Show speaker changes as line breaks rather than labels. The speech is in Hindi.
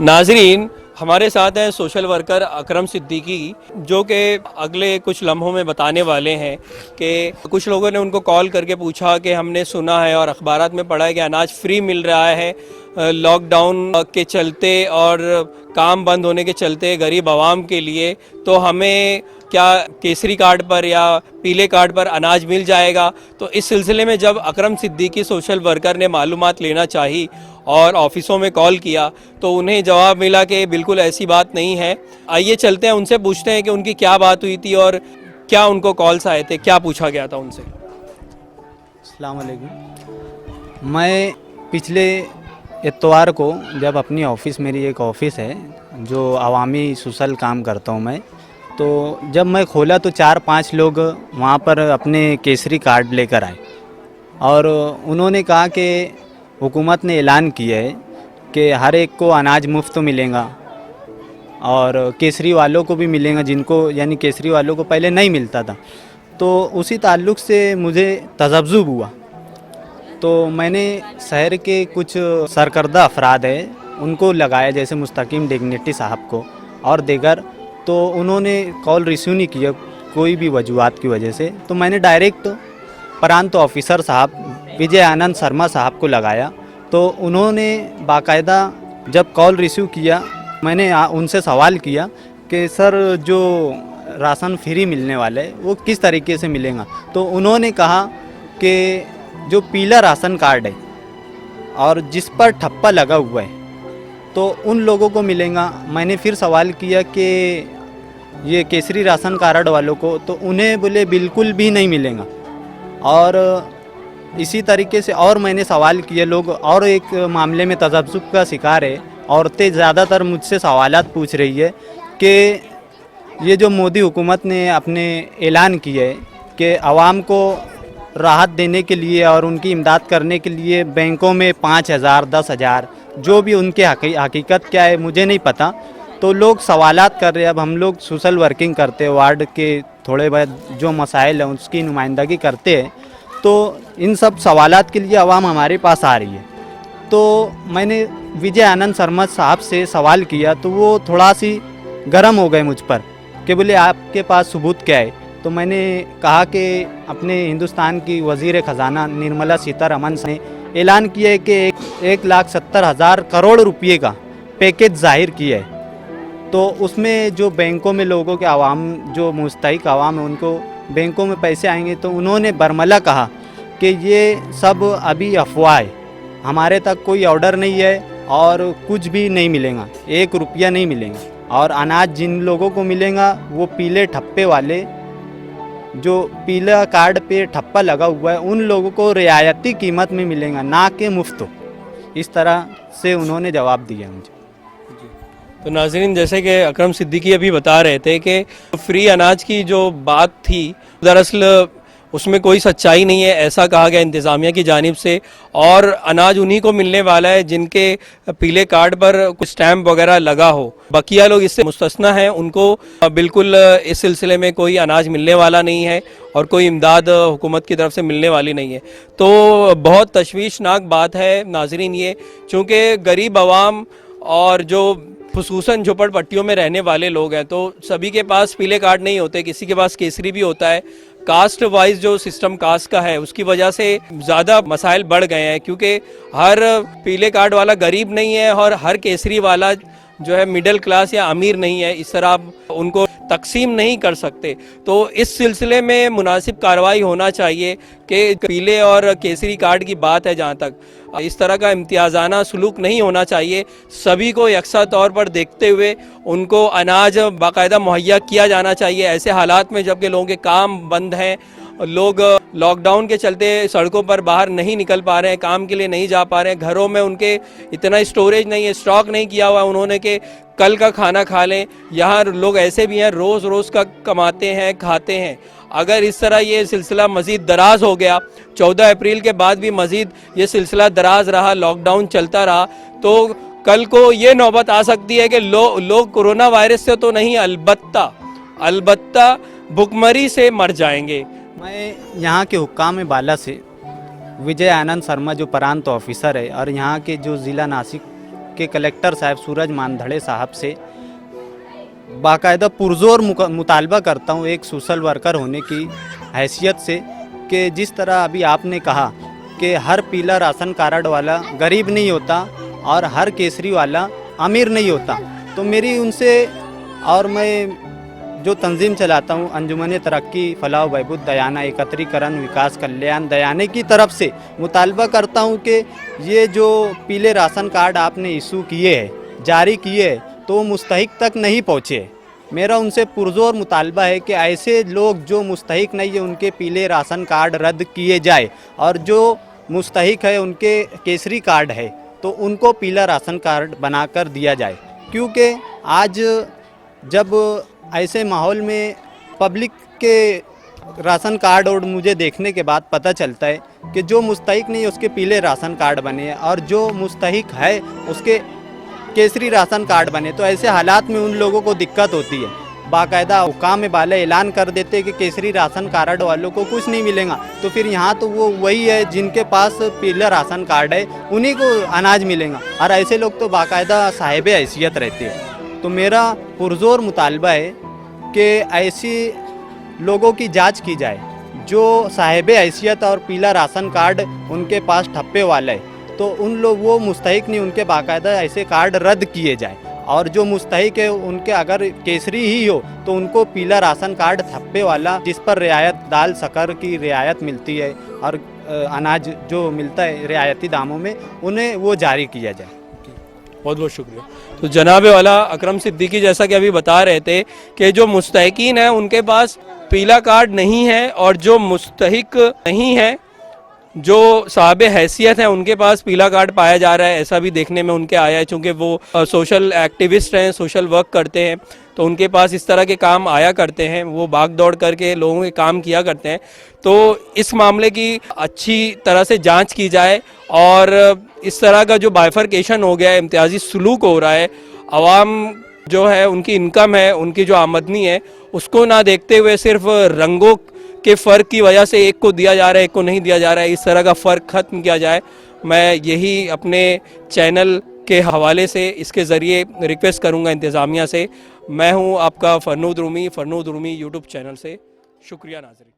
नाजरीन, हमारे साथ हैं सोशल वर्कर अकरम सिद्दीकी, जो कि अगले कुछ लम्हों में बताने वाले हैं कि कुछ लोगों ने उनको कॉल करके पूछा कि हमने सुना है और अखबारात में पढ़ा है कि अनाज फ्री मिल रहा है लॉकडाउन के चलते और काम बंद होने के चलते गरीब आवाम के लिए, तो हमें क्या केसरी कार्ड पर या पीले कार्ड पर अनाज मिल जाएगा। तो इस सिलसिले में जब अकरम सिद्दीकी सोशल वर्कर ने मालूमात लेना चाही और ऑफिसों में कॉल किया तो उन्हें जवाब मिला कि बिल्कुल ऐसी बात नहीं है। आइए चलते हैं, उनसे पूछते हैं कि उनकी क्या बात हुई थी और क्या उनको कॉल्स आए थे, क्या पूछा गया था उनसे।
अस्सलाम वालेकुम। मैं पिछले इतवार को जब अपनी ऑफ़िस, मेरी एक ऑफ़िस है जो अवामी सोशल काम करता हूँ मैं, तो जब मैं खोला तो 4-5 लोग वहाँ पर अपने केसरी कार्ड लेकर आए और उन्होंने कहा कि हुकूमत ने ऐलान किया है कि हर एक को अनाज मुफ्त मिलेगा और केसरी वालों को भी मिलेगा, जिनको यानी केसरी वालों को पहले नहीं मिलता था। तो उसी ताल्लुक़ से मुझे तज़ब्ज़ुब हुआ, तो मैंने शहर के कुछ सरकर्दा अफराद हैं उनको लगाया, जैसे मुस्तकीम डिग्निटी साहब को और दीगर। तो उन्होंने कॉल रिसीव नहीं किया कोई भी वजूहात की वजह से, तो मैंने डायरेक्ट प्रांत ऑफिसर साहब विजय आनंद शर्मा साहब को लगाया। तो उन्होंने बाकायदा जब कॉल रिसीव किया, मैंने उनसे सवाल किया कि सर जो राशन फ्री मिलने वाला है वो किस तरीके से मिलेगा। तो उन्होंने कहा कि जो पीला राशन कार्ड है और जिस पर ठप्पा लगा हुआ है तो उन लोगों को मिलेगा। मैंने फिर सवाल किया कि ये केसरी राशन कार्ड वालों को, तो उन्हें बोले बिल्कुल भी नहीं मिलेगा। और इसी तरीके से और मैंने सवाल किए लोग, और एक मामले में तज़ब्ज़ुब का शिकार है, औरतें ज़्यादातर मुझसे सवालात पूछ रही है कि ये जो मोदी हुकूमत ने अपने ऐलान किया है कि आवाम को राहत देने के लिए और उनकी इमदाद करने के लिए बैंकों में 5,000 10,000, जो भी उनके हकीकत क्या है मुझे नहीं पता, तो लोग सवालात कर रहे हैं। अब हम लोग सोशल वर्किंग करते हैं, वार्ड के थोड़े बहुत जो मसाइल हैं उसकी नुमाइंदगी करते हैं, तो इन सब सवालात के लिए आवाम हमारे पास आ रही है। तो मैंने विजय आनंद शर्मा साहब से सवाल किया तो वो थोड़ा सी गर्म हो गए मुझ पर कि बोले आपके पास सबूत क्या है। तो मैंने कहा कि अपने हिंदुस्तान की वज़ीर ख़जाना निर्मला सीतारमण ने ऐलान किया है कि 1,70,000 करोड़ रुपये का पैकेज जाहिर किया है। तो उसमें जो बैंकों में लोगों के आवाम, जो मुस्तहिक आवाम है, उनको बैंकों में पैसे आएंगे। तो उन्होंने बरमला कहा कि ये सब अभी अफवाह है, हमारे तक कोई ऑर्डर नहीं है और कुछ भी नहीं मिलेगा, 1 रुपया नहीं मिलेगा। और अनाज जिन लोगों को मिलेगा वो पीले ठप्पे वाले, जो पीला कार्ड पे ठप्पा लगा हुआ है, उन लोगों को रियायती कीमत में मिलेगा, ना कि मुफ्त। इस तरह से उन्होंने जवाब दिया मुझे।
तो नाज़रीन, जैसे कि अकरम सिद्दीकी अभी बता रहे थे कि फ्री अनाज की जो बात थी, दरअसल उसमें कोई सच्चाई नहीं है, ऐसा कहा गया इंतज़ामिया की जानिब से। और अनाज उन्हीं को मिलने वाला है जिनके पीले कार्ड पर कुछ स्टैम्प वगैरह लगा हो। बकिया लोग इससे मुस्तस्ना हैं, उनको बिल्कुल इस सिलसिले में कोई अनाज मिलने वाला नहीं है और कोई इमदाद हुकूमत की तरफ से मिलने वाली नहीं है। तो बहुत तशवीशनाक बात है नाज़रीन ये, चूँकि गरीब आवाम और जो खुसूसन झोपड़पट्टियों में रहने वाले लोग हैं तो सभी के पास पीले कार्ड नहीं होते, किसी के पास केसरी भी होता है। कास्ट वाइज जो सिस्टम कास्ट का है उसकी वजह से ज़्यादा मसाइल बढ़ गए हैं, क्योंकि हर पीले कार्ड वाला गरीब नहीं है और हर केसरी वाला जो है मिडिल क्लास या अमीर नहीं है। इस तरह आप उनको तकसीम नहीं कर सकते। तो इस सिलसिले में मुनासिब कार्रवाई होना चाहिए कि पीले और केसरी कार्ड की बात है, जहाँ तक इस तरह का इम्तियाज़ाना सलूक नहीं होना चाहिए। सभी को यकसा तौर पर देखते हुए उनको अनाज बाकायदा मुहैया किया जाना चाहिए। ऐसे हालात में जबकि लोगों के काम बंद हैं, लोग लॉकडाउन के चलते सड़कों पर बाहर नहीं निकल पा रहे हैं, काम के लिए नहीं जा पा रहे हैं, घरों में उनके इतना स्टोरेज नहीं है, स्टॉक नहीं किया हुआ उन्होंने कि कल का खाना खा लें। यहाँ लोग ऐसे भी हैं रोज़ रोज़ का कमाते हैं, खाते हैं। अगर इस तरह ये सिलसिला मज़ीद दराज हो गया, 14 अप्रैल के बाद भी मज़ीद ये सिलसिला दराज रहा, लॉकडाउन चलता रहा, तो कल को ये नौबत आ सकती है कि लोग कोरोना वायरस से तो नहीं, अलबत्ता भुखमरी से मर जाएंगे।
मैं यहाँ के हुक्काम बाला से विजय आनंद शर्मा जो प्रांत ऑफिसर है और यहाँ के जो ज़िला नासिक के कलेक्टर साहब सूरज मानधड़े साहब से बाकायदा पुरजोर मुतालबा करता हूँ एक सोशल वर्कर होने की हैसियत से कि जिस तरह अभी आपने कहा कि हर पीला राशन कार्ड वाला गरीब नहीं होता और हर केसरी वाला अमीर नहीं होता, तो मेरी उनसे और मैं जो तंजीम चलाता हूँ अंजुमन तरक्की फलाह बहबूद दयाना एकत्रीकरण विकास कल्याण दयाने की तरफ से मुतालबा करता हूँ कि ये जो पीले राशन कार्ड आपने इशू किए हैं जारी किए हैं तो वो मुस्तहिक तक नहीं पहुँचे। मेरा उनसे पुरजोर मुतालबा है कि ऐसे लोग जो मुस्तहिक नहीं है उनके पीले राशन कार्ड रद्द किए जाए और जो मुस्तहिक है उनके केसरी कार्ड है तो उनको पीला राशन कार्ड बनाकर दिया जाए। क्योंकि आज जब ऐसे माहौल में पब्लिक के राशन कार्ड और मुझे देखने के बाद पता चलता है कि जो मुस्तहिक नहीं है उसके पीले राशन कार्ड बने और जो मुस्तहिक है उसके केसरी राशन कार्ड बने, तो ऐसे हालात में उन लोगों को दिक्कत होती है। बाकायदा हुकाम में वाले ऐलान कर देते कि केसरी राशन कार्ड वालों को कुछ नहीं मिलेगा, तो फिर यहाँ तो वो वही है जिनके पास पीला राशन कार्ड है उन्हीं को अनाज मिलेगा और ऐसे लोग तो बाकायदा साहिब हैसियत रहते हैं। तो मेरा पुरजोर मुतालबा है कि ऐसी लोगों की जांच की जाए जो साहिब हैसियत और पीला राशन कार्ड उनके पास ठप्पे वाला है तो उन लोग वो मुस्तहिक नहीं उनके बाकायदा ऐसे कार्ड रद्द किए जाए और जो मुस्तहिक है उनके अगर केसरी ही हो तो उनको पीला राशन कार्ड ठप्पे वाला जिस पर रियायत दाल शक्कर की रियायत मिलती है और अनाज जो मिलता है रियायती दामों में उन्हें वो जारी किया जाए।
बहुत बहुत शुक्रिया। तो जनाब वाला अकरम सिद्दीकी जैसा कि अभी बता रहे थे कि जो मुस्तहिकीन हैं उनके पास पीला कार्ड नहीं है और जो मुस्तहिक नहीं है जो साहब हैसियत हैं उनके पास पीला कार्ड पाया जा रहा है, ऐसा भी देखने में उनके आया है। चूँकि वो सोशल एक्टिविस्ट हैं, सोशल वर्क करते हैं, तो उनके पास इस तरह के काम आया करते हैं, वो भाग दौड़ करके लोगों के काम किया करते हैं। तो इस मामले की अच्छी तरह से जांच की जाए और इस तरह का जो बाइफरकेशन हो गया है, इम्तियाजी सलूक हो रहा है, आवाम जो है उनकी इनकम है, उनकी जो आमदनी है उसको ना देखते हुए सिर्फ रंगों के फ़र्क की वजह से एक को दिया जा रहा है एक को नहीं दिया जा रहा है, इस तरह का फ़र्क ख़त्म किया जाए। मैं यही अपने चैनल के हवाले से इसके ज़रिए रिक्वेस्ट करूंगा इंतज़ामिया से। मैं हूं आपका फ़रनूद रूमी यूट्यूब चैनल से। शुक्रिया नाज़रीन।